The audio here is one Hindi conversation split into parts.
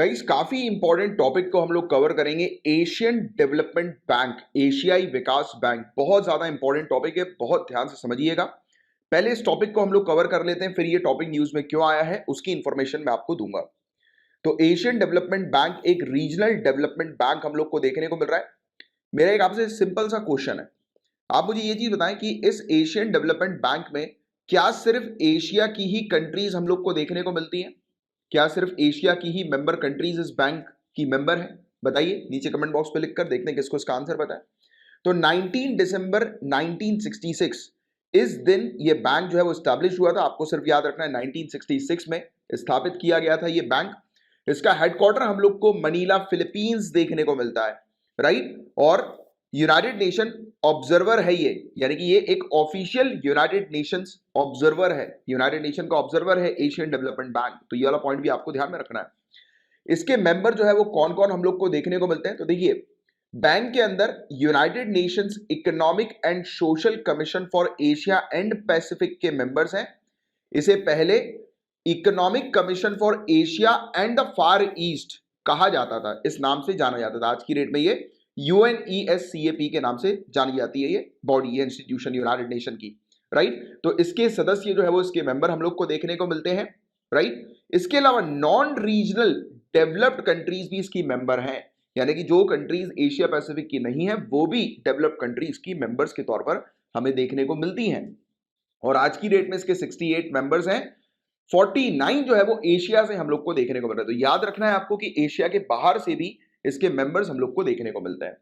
गाइस काफी इंपॉर्टेंट टॉपिक को हम लोग कवर करेंगे। एशियन डेवलपमेंट बैंक, एशियाई विकास बैंक, बहुत ज्यादा इंपॉर्टेंट टॉपिक है, बहुत ध्यान से समझिएगा। पहले इस टॉपिक को हम लोग कवर कर लेते हैं, फिर ये टॉपिक न्यूज में क्यों आया है उसकी इंफॉर्मेशन मैं आपको दूंगा। तो एशियन डेवलपमेंट बैंक एक रीजनल डेवलपमेंट बैंक हम लोग को देखने को मिल रहा है। मेरा एक आपसे सिंपल सा क्वेश्चन है, आप मुझे ये चीज बताएं कि इस एशियन डेवलपमेंट बैंक में क्या सिर्फ एशिया की ही कंट्रीज हम लोग को देखने को मिलती हैं? क्या सिर्फ एशिया की ही मेंबर कंट्रीज इस बैंक की मेंबर है? बताइए नीचे कमेंट बॉक्स पे लिखकर, देखते हैं किसको इसका आंसर पता है। तो 19 दिसंबर 1966 इस दिन ये बैंक जो है वो स्टैब्लिश हुआ था। आपको सिर्फ याद रखना है 1966 में स्थापित किया गया था ये बैंक। इसका हेडक्वार्टर हम लोग को मनीला फिलीपींस देखने को मिलता है, राइट। और यूनाइटेड नेशन ऑब्जर्वर है ये, यानी कि ये एक ऑफिशियल यूनाइटेड नेशंस ऑब्जर्वर है, यूनाइटेड नेशन का ऑब्जर्वर है एशियन डेवलपमेंट बैंक। तो ये वाला पॉइंट भी आपको ध्यान में रखना है। इसके मेंबर जो है वो कौन कौन हम लोग को देखने को मिलते हैं, तो देखिए बैंक के अंदर United Nations economic and social commission for Asia and Pacific के मेंबर्स हैं। इसे पहले economic commission for Asia and the far east कहा जाता था, इस नाम से जाना जाता था। आज की डेट में ये UNESCAP के नाम से जानी जाती है ये बॉडी, ये इंस्टीट्यूशन यूनाइटेड नेशन की, राइट। तो इसके सदस्य जो है वो इसके मेंबर हम लोग को देखने को मिलते हैं, राइट। इसके अलावा नॉन रीजनल डेवलप्ड कंट्रीज भी इसकी मेंबर हैं, यानी कि जो कंट्रीज एशिया पैसिफिक की नहीं है वो भी डेवलप्ड कंट्रीज की मेंबर्स के तौर पर हमें देखने को मिलती हैं। और आज की डेट में इसके 68 मेंबर्स हैं। 49 जो है वो एशिया से हम लोग को देखने को मिल रहा है। तो याद रखना है आपको कि एशिया के बाहर से भी इसके मेंबर्स हम लोग को देखने को मिलते हैं।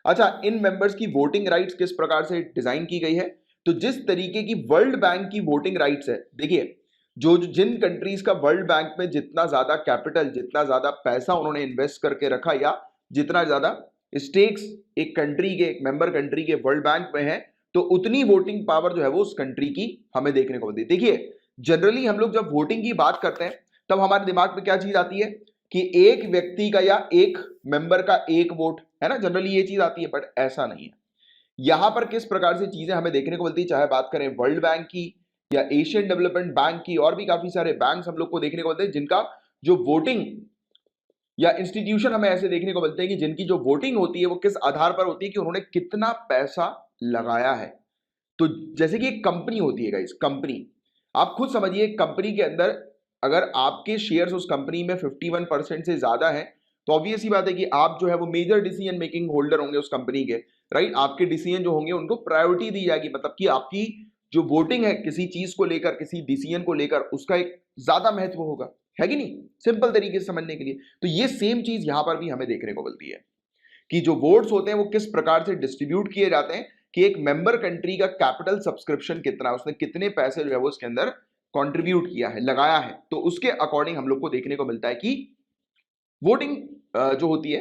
अच्छा, इन मेंबर्स की वोटिंग राइट्स किस प्रकार से डिजाइन की गई है, तो जिस तरीके की वर्ल्ड बैंक की वोटिंग राइट्स है, देखिए जिन कंट्रीज का वर्ल्ड बैंक में जितना ज्यादा कैपिटल, जितना ज्यादा पैसा उन्होंने इन्वेस्ट करके रखा, या जितना ज्यादा स्टेक्स एक कंट्री के, एक मेंबर कंट्री के वर्ल्ड बैंक में है, तो उतनी वोटिंग पावर जो है वो उस कंट्री की हमें देखने को मिलती है। देखिए जनरली हम लोग जब वोटिंग की बात करते हैं तब हमारे दिमाग में क्या चीज आती है कि एक व्यक्ति का या एक मेंबर का एक वोट, है ना, जनरली ये चीज आती है। बट ऐसा नहीं है। यहां पर किस प्रकार से चीजें हमें देखने को मिलती है, चाहे बात करें वर्ल्ड बैंक की या एशियन डेवलपमेंट बैंक की, और भी काफी सारे बैंक हम लोग को देखने को मिलते हैं जिनका जो वोटिंग या इंस्टीट्यूशन हमें ऐसे देखने को मिलते हैं कि जिनकी जो वोटिंग होती है वो किस आधार पर होती है कि उन्होंने कितना पैसा लगाया है। तो जैसे कि एक कंपनी होती है गाइस, कंपनी, आप खुद समझिए कंपनी के अंदर अगर आपके शेयर्स उस कंपनी में 51% से ज्यादा है, तो ऑब्वियस ही बात है कि आप जो है वो मेजर डिसीजन मेकिंग होल्डर होंगे उस कंपनी के, राइट। आपके डिसीजन जो होंगे उनको प्रायोरिटी दी जाएगी, मतलब कि आपकी जो वोटिंग है किसी चीज को लेकर, किसी डिसीजन को लेकर, उसका एक ज्यादा महत्व होगा, है कि नहीं, सिंपल तरीके से समझने के लिए। तो ये सेम चीज यहां पर भी हमें देखने को मिलती है कि जो वोट्स होते हैं वो किस प्रकार से डिस्ट्रीब्यूट किए जाते हैं, कि एक मेंबर कंट्री का कैपिटल सब्सक्रिप्शन कितना, उसने कितने पैसे जो है वो उसके अंदर कंट्रीब्यूट किया है, लगाया है, तो उसके अकॉर्डिंग हम लोग को देखने को मिलता है कि वोटिंग जो होती है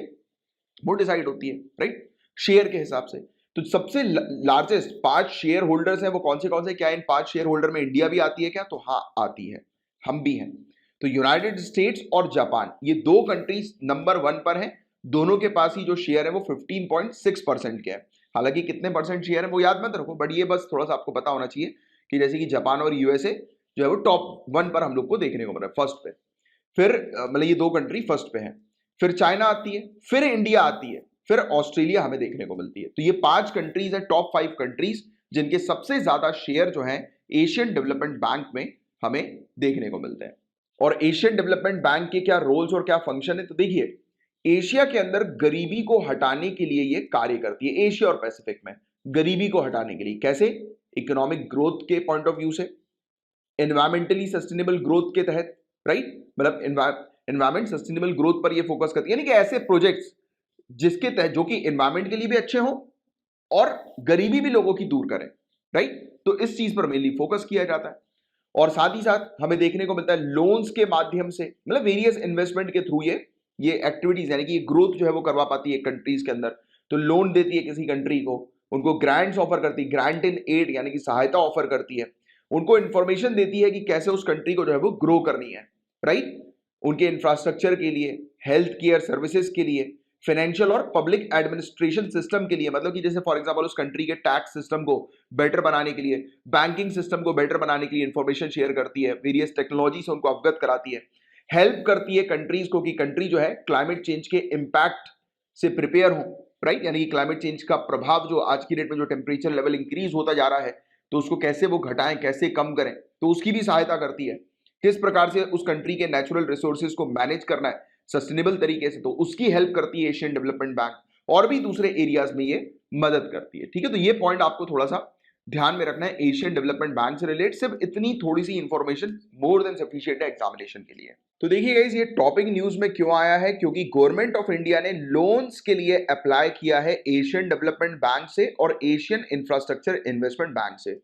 वो डिसाइड होती है, राइट, शेयर के हिसाब से। तो सबसे लार्जेस्ट 5 शेयर होल्डर्स हैं, वो कौन से, क्या इन 5 शेयर होल्डर में इंडिया भी आती है क्या? तो हाँ आती है, हम भी हैं। तो यूनाइटेड स्टेट्स और जापान, ये दो कंट्रीज नंबर 1 पर हैं। दोनों के पास ही जो शेयर है वो 15.6% के है। हालांकि कितने परसेंट शेयर है वो याद मत रखो, बट ये बस थोड़ा सा आपको पता होना चाहिए कि जैसे कि जापान और यूएसए जो है वो टॉप 1 पर हम लोग को देखने को मिल रहा है, फर्स्ट पे। फिर मतलब ये दो कंट्री फर्स्ट पे हैं, फिर चाइना आती है, फिर इंडिया आती है, फिर ऑस्ट्रेलिया हमें देखने को मिलती है। तो ये 5 कंट्रीज है, टॉप 5 कंट्रीज, जिनके सबसे ज्यादा शेयर जो है एशियन डेवलपमेंट बैंक में हमें देखने को मिलते हैं। और एशियन डेवलपमेंट बैंक के क्या रोल्स और क्या फंक्शन है, तो देखिए एशिया के अंदर गरीबी को हटाने के लिए ये कार्य करती है। एशिया और पैसिफिक में गरीबी को हटाने के लिए कैसे? इकोनॉमिक ग्रोथ के पॉइंट ऑफ व्यू से, एनवायरमेंटली सस्टेनेबल ग्रोथ के तहत, राइट, मतलब एनवायरमेंट सस्टेनेबल ग्रोथ पर ये फोकस करती है, यानी कि ऐसे प्रोजेक्ट्स जिसके तहत जो कि एनवायरमेंट के लिए भी अच्छे हों और गरीबी भी लोगों की दूर करें, राइट। तो इस चीज पर मेनली फोकस किया जाता है। और साथ ही साथ हमें देखने को मिलता है लोन्स के माध्यम से, मतलब वेरियस इन्वेस्टमेंट के थ्रू ये एक्टिविटीज, यानी कि ये ग्रोथ जो है वो करवा पाती है कंट्रीज के अंदर। तो लोन देती है किसी कंट्री को, उनको ग्रांट्स ऑफर करती है, ग्रांट इन एड यानी कि सहायता ऑफर करती है, उनको इंफॉर्मेशन देती है कि कैसे उस कंट्री को जो है वो ग्रो करनी है, राइट, उनके इंफ्रास्ट्रक्चर के लिए, हेल्थ केयर सर्विसेज के लिए, फाइनेंशियल और पब्लिक एडमिनिस्ट्रेशन सिस्टम के लिए, मतलब कि जैसे फॉर एग्जांपल उस कंट्री के टैक्स सिस्टम को बेटर बनाने के लिए, बैंकिंग सिस्टम को बेटर बनाने के लिए इंफॉर्मेशन शेयर करती है, वेरियस टेक्नोलॉजी से उनको अवगत कराती है, हेल्प करती है कंट्रीज को कि कंट्री जो है क्लाइमेट चेंज के इम्पैक्ट से प्रिपेयर हो, राइट। यानी कि क्लाइमेट चेंज का प्रभाव जो आज की डेट में जो टेम्परेचर लेवल इंक्रीज होता जा रहा है, तो उसको कैसे वो घटाएं, कैसे कम करें, तो उसकी भी सहायता करती है। किस प्रकार से उस कंट्री के नेचुरल रिसोर्सेज को मैनेज करना है सस्टेनेबल तरीके से, तो उसकी हेल्प करती है एशियन डेवलपमेंट बैंक। और भी दूसरे एरियाज में ये मदद करती है, ठीक है। तो ये पॉइंट आपको थोड़ा सा ध्यान में रखना है। एशियन डेवलपमेंट बैंक से रिलेटेड सिर्फ इतनी थोड़ी सी इंफॉर्मेशन मोर देन सफिशिएंट है एग्जामिनेशन के लिए। तो देखिए गाइस, ये टॉपिक न्यूज में क्यों आया है, क्योंकि गवर्नमेंट ऑफ इंडिया ने लोन्स के लिए अप्लाई किया है एशियन डेवलपमेंट बैंक से और एशियन इंफ्रास्ट्रक्चर इन्वेस्टमेंट बैंक से।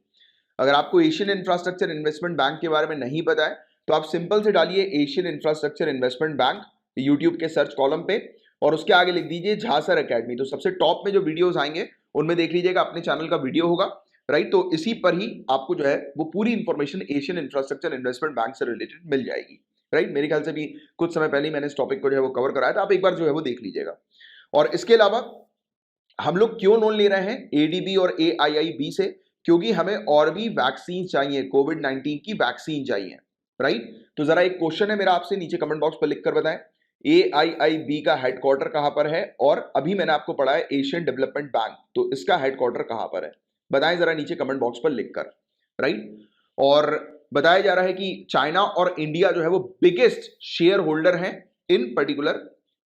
अगर आपको एशियन इंफ्रास्ट्रक्चर इन्वेस्टमेंट बैंक के बारे में नहीं पता है, तो आप सिंपल से डालिए Asian infrastructure investment bank YouTube के सर्च कॉलम पे, और उसके आगे लिख दीजिए झासर एकेडमी। तो सबसे टॉप में जो वीडियोस आएंगे उनमें देख लीजिएगा, अपने चैनल का वीडियो होगा, राइट। तो इसी पर ही आपको जो है वो पूरी information Asian infrastructure investment bank से रिलेटेड मिल जाएगी, राइट। मेरे ख्याल से भी कुछ समय पहले मैंने इस टॉपिक को जो है वो कवर कराया था, आप एक बार जो है वो देख लीजिएगा। और इसके अलावा हम लोग क्यों लोन ले रहे हैं एडीबी और एआईआईबी से, क्योंकि हमें और भी वैक्सीन चाहिए, कोविड-19 की वैक्सीन चाहिए, राइट। तो जरा एक क्वेश्चन है मेरा आपसे, नीचे कमेंट बॉक्स पर लिखकर बताएं एआईआईबी का हेडक्वार्टर कहां पर है, और अभी मैंने आपको पढ़ा है एशियन डेवलपमेंट बैंक, तो इसका हेडक्वार्टर कहां पर है, बताएं जरा नीचे कमेंट बॉक्स पर लिखकर, राइट। और बताया जा रहा है कि चाइना और इंडिया जो है वो बिगेस्ट शेयर होल्डर हैं इन पर्टिकुलर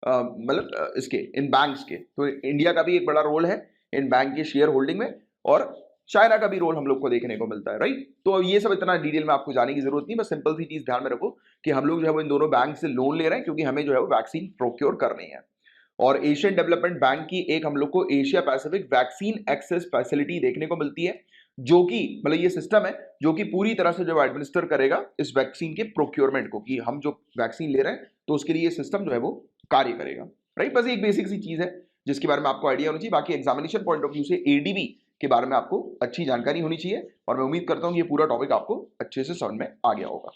मतलब इसके इन बैंक्स के। तो इंडिया का भी एक बड़ा रोल है इन बैंक के शेयर होल्डिंग में, और चाइना का भी रोल हम लोग को देखने को मिलता है, राइट। तो ये सब इतना डिटेल में आपको जाने की जरूरत नहीं, बस सिंपल सी चीज ध्यान में रखो कि हम लोग जो है वो इन दोनों बैंक से लोन ले रहे हैं, क्योंकि हमें जो है वो वैक्सीन प्रोक्योर करनी है। और एशियन डेवलपमेंट बैंक की एक हम लोग को Asia Pacific vaccine access facility देखने को मिलती है, जो कि मतलब ये सिस्टम है जो कि पूरी तरह से जो एडमिनिस्टर करेगा इस वैक्सीन के प्रोक्योरमेंट को, कि हम जो वैक्सीन ले रहे हैं तो उसके लिए ये सिस्टम जो है वो कार्य करेगा, राइट। बस एक बेसिक सी चीज है जिसके बारे में आपको आइडिया होना चाहिए। बाकी एग्जामिनेशन पॉइंट ऑफ व्यू से एडीबी के बारे में आपको अच्छी जानकारी होनी चाहिए, और मैं उम्मीद करता हूं कि ये पूरा टॉपिक आपको अच्छे से समझ में आ गया होगा।